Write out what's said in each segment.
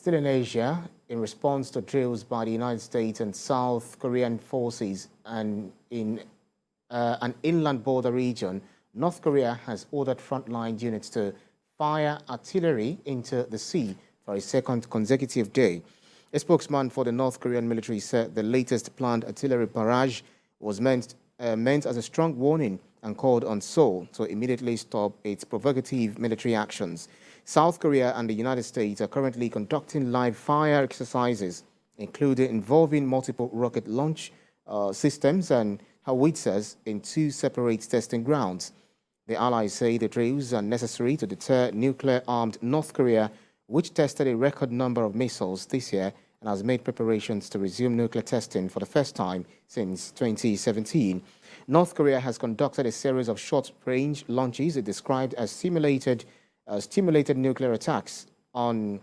Still in Asia, in response to drills by the United States and South Korean forces and in an inland border region, North Korea has ordered frontline units to fire artillery into the sea for a second consecutive day. A spokesman for the North Korean military said the latest planned artillery barrage was meant as a strong warning and called on Seoul to immediately stop its provocative military actions. South Korea and the United States are currently conducting live fire exercises, including involving multiple rocket launch systems and howitzers in two separate testing grounds. The allies say the drills are necessary to deter nuclear-armed North Korea, which tested a record number of missiles this year and has made preparations to resume nuclear testing for the first time since 2017. North Korea has conducted a series of short-range launches it described as stimulated nuclear attacks on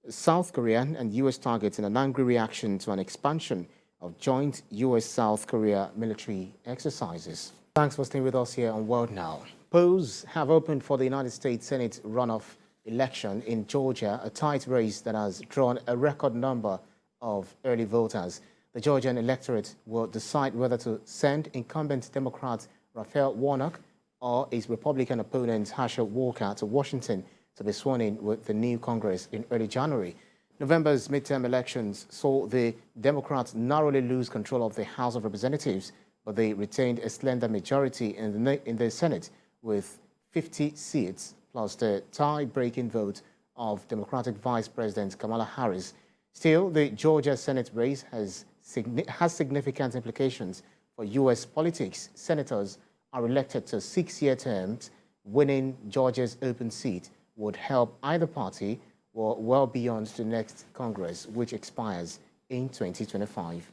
South Korean and U.S. targets in an angry reaction to an expansion of joint U.S.-South Korea military exercises. Thanks for staying with us here on World Now. Polls have opened for the United States Senate runoff election in Georgia, a tight race that has drawn a record number of early voters. The Georgian electorate will decide whether to send incumbent Democrat Raphael Warnock or his Republican opponent Herschel Walker to Washington to be sworn in with the new Congress in early January. November's midterm elections saw the Democrats narrowly lose control of the House of Representatives, but they retained a slender majority in the Senate with 50 seats, plus the tie-breaking vote of Democratic Vice President Kamala Harris. Still, the Georgia Senate race has significant implications for U.S. politics. Senators are elected to 6-year terms. Winning Georgia's open seat would help either party well beyond the next Congress, which expires in 2025.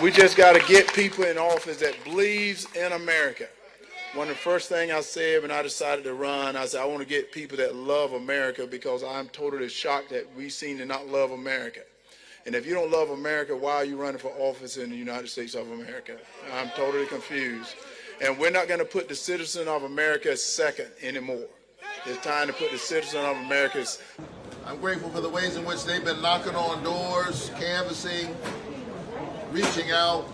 We just got to get people in office that believes in America. One of the first things I said when I decided to run, I said I want to get people that love America, because I'm totally shocked that we seem to not love America. And if you don't love America, why are you running for office in the United States of America? I'm totally confused. And we're not going to put the citizen of America second anymore. It's time to put the citizen of America. I'm grateful for the ways in which they've been knocking on doors, canvassing, reaching out.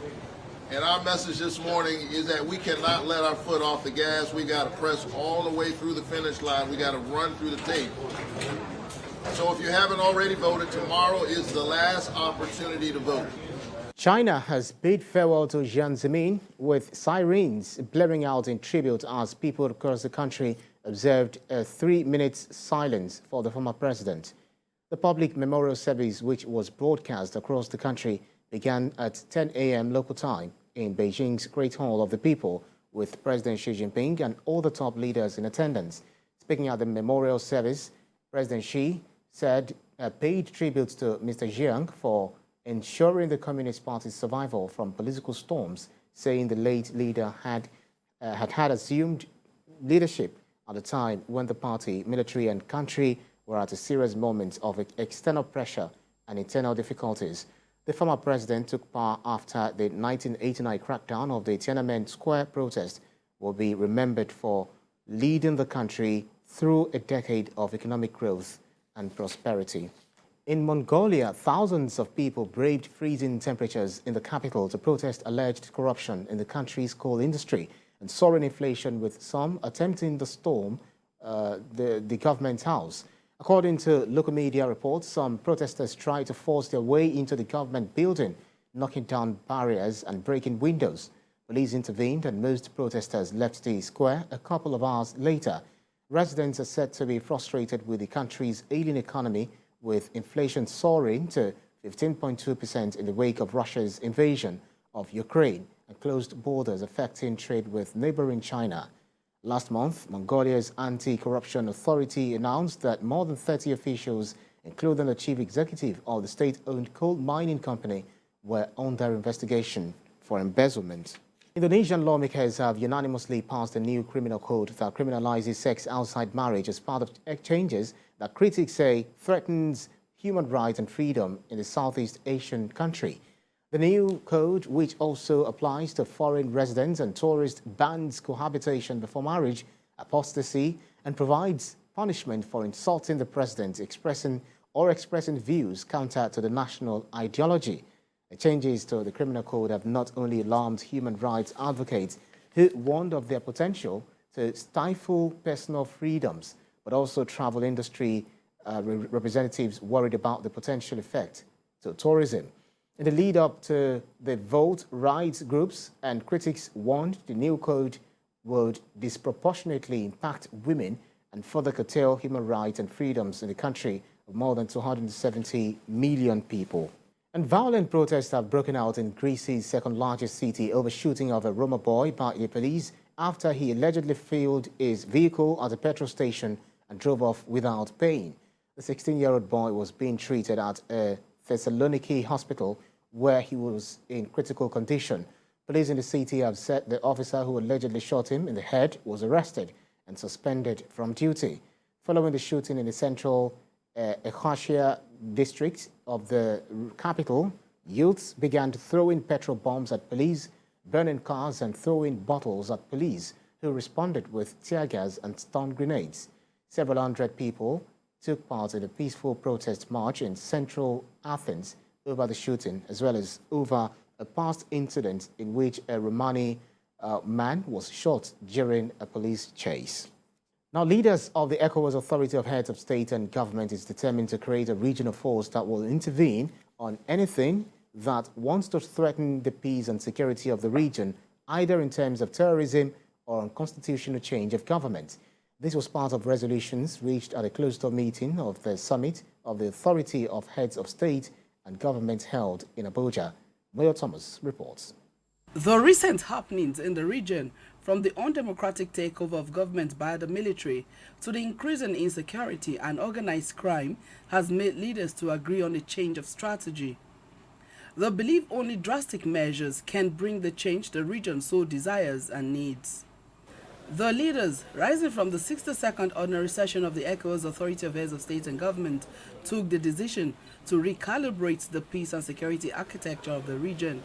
And our message this morning is that we cannot let our foot off the gas. We got to press all the way through the finish line. We got to run through the tape. So if you haven't already voted, tomorrow is the last opportunity to vote. China has bid farewell to Jiang Zemin with sirens blaring out in tribute as people across the country observed a 3-minute silence for the former president. The public memorial service, which was broadcast across the country, began at 10 a.m. local time in Beijing's Great Hall of the People, with President Xi Jinping and all the top leaders in attendance. Speaking at the memorial service, President Xi said paid tribute to Mr. Jiang for ensuring the Communist Party's survival from political storms, saying the late leader had assumed leadership at a time when the party, military and country were at a serious moment of external pressure and internal difficulties. The former president took power after the 1989 crackdown of the Tiananmen Square protest, will be remembered for leading the country through a decade of economic growth and prosperity. In Mongolia, thousands of people braved freezing temperatures in the capital to protest alleged corruption in the country's coal industry and soaring inflation, with some attempting to storm the government house. According to local media reports, some protesters tried to force their way into the government building, knocking down barriers and breaking windows. Police intervened and most protesters left the square a couple of hours later. Residents are said to be frustrated with the country's ailing economy, with inflation soaring to 15.2% in the wake of Russia's invasion of Ukraine and closed borders affecting trade with neighboring China. Last month, Mongolia's anti-corruption authority announced that more than 30 officials, including the chief executive of the state-owned coal mining company, were under investigation for embezzlement. Indonesian lawmakers have unanimously passed a new criminal code that criminalizes sex outside marriage as part of changes that critics say threatens human rights and freedom in the Southeast Asian country. The new code, which also applies to foreign residents and tourists, bans cohabitation before marriage, apostasy, and provides punishment for insulting the president, expressing views counter to the national ideology. The changes to the criminal code have not only alarmed human rights advocates who warned of their potential to stifle personal freedoms, but also travel industry representatives worried about the potential effect to tourism. In the lead up to the vote, rights groups and critics warned the new code would disproportionately impact women and further curtail human rights and freedoms in the country of more than 270 million people. And violent protests have broken out in Greece's second-largest city over shooting of a Roma boy by the police after he allegedly fueled his vehicle at a petrol station and drove off without paying. The 16-year-old boy was being treated at a Thessaloniki hospital where he was in critical condition. Police in the city have said the officer who allegedly shot him in the head was arrested and suspended from duty. Following the shooting in the central Echasia district of the capital, youths began to throw in petrol bombs at police, burning cars and throwing bottles at police, who responded with tear gas and stun grenades. Several hundred people took part in a peaceful protest march in central Athens over the shooting, as well as over a past incident in which a Romani man was shot during a police chase. Now, leaders of the ECOWAS Authority of Heads of State and Government is determined to create a regional force that will intervene on anything that wants to threaten the peace and security of the region, either in terms of terrorism or on constitutional change of government. This was part of resolutions reached at a closed-door meeting of the Summit of the Authority of Heads of State and Government held in Abuja. Mayor Thomas reports. The recent happenings in the region, from the undemocratic takeover of government by the military to the increase in insecurity and organized crime, has made leaders to agree on a change of strategy. They believe only drastic measures can bring the change the region so desires and needs. The leaders, rising from the 62nd ordinary session of the ECOWAS Authority of Heads of State and Government, took the decision to recalibrate the peace and security architecture of the region.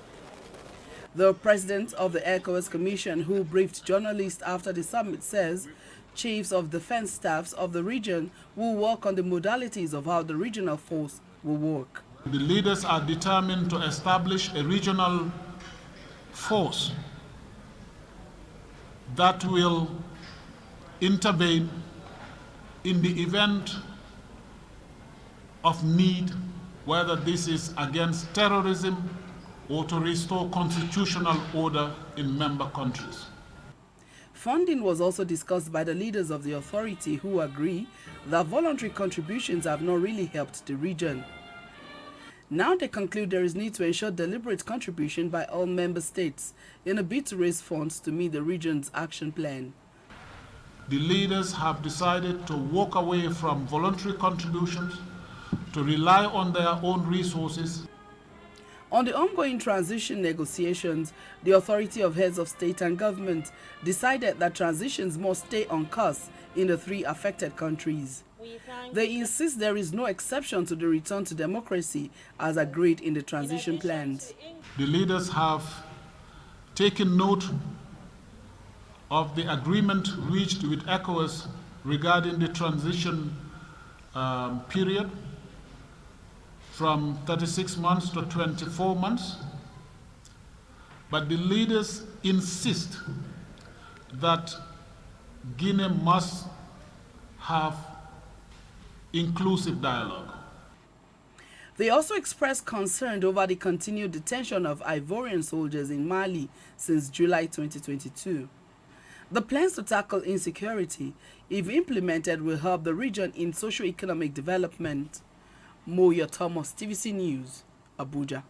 The president of the ECOWAS Commission, who briefed journalists after the summit, says chiefs of defense staffs of the region will work on the modalities of how the regional force will work. The leaders are determined to establish a regional force that will intervene in the event of need, whether this is against terrorism or to restore constitutional order in member countries. Funding was also discussed by the leaders of the authority, who agree that voluntary contributions have not really helped the region. Now they conclude there is need to ensure deliberate contribution by all member states in a bid to raise funds to meet the region's action plan. The leaders have decided to walk away from voluntary contributions, to rely on their own resources. On the ongoing transition negotiations, the Authority of Heads of State and Government decided that transitions must stay on course in the 3 affected countries. They insist there is no exception to the return to democracy as agreed in the transition plans. The leaders have taken note of the agreement reached with ECOWAS regarding the transition period from 36 months to 24 months. But the leaders insist that Guinea must have inclusive dialogue. They also expressed concern over the continued detention of Ivorian soldiers in Mali since July 2022. The plans to tackle insecurity, if implemented, will help the region in socio-economic development. Moya Thomas, TVC News, Abuja.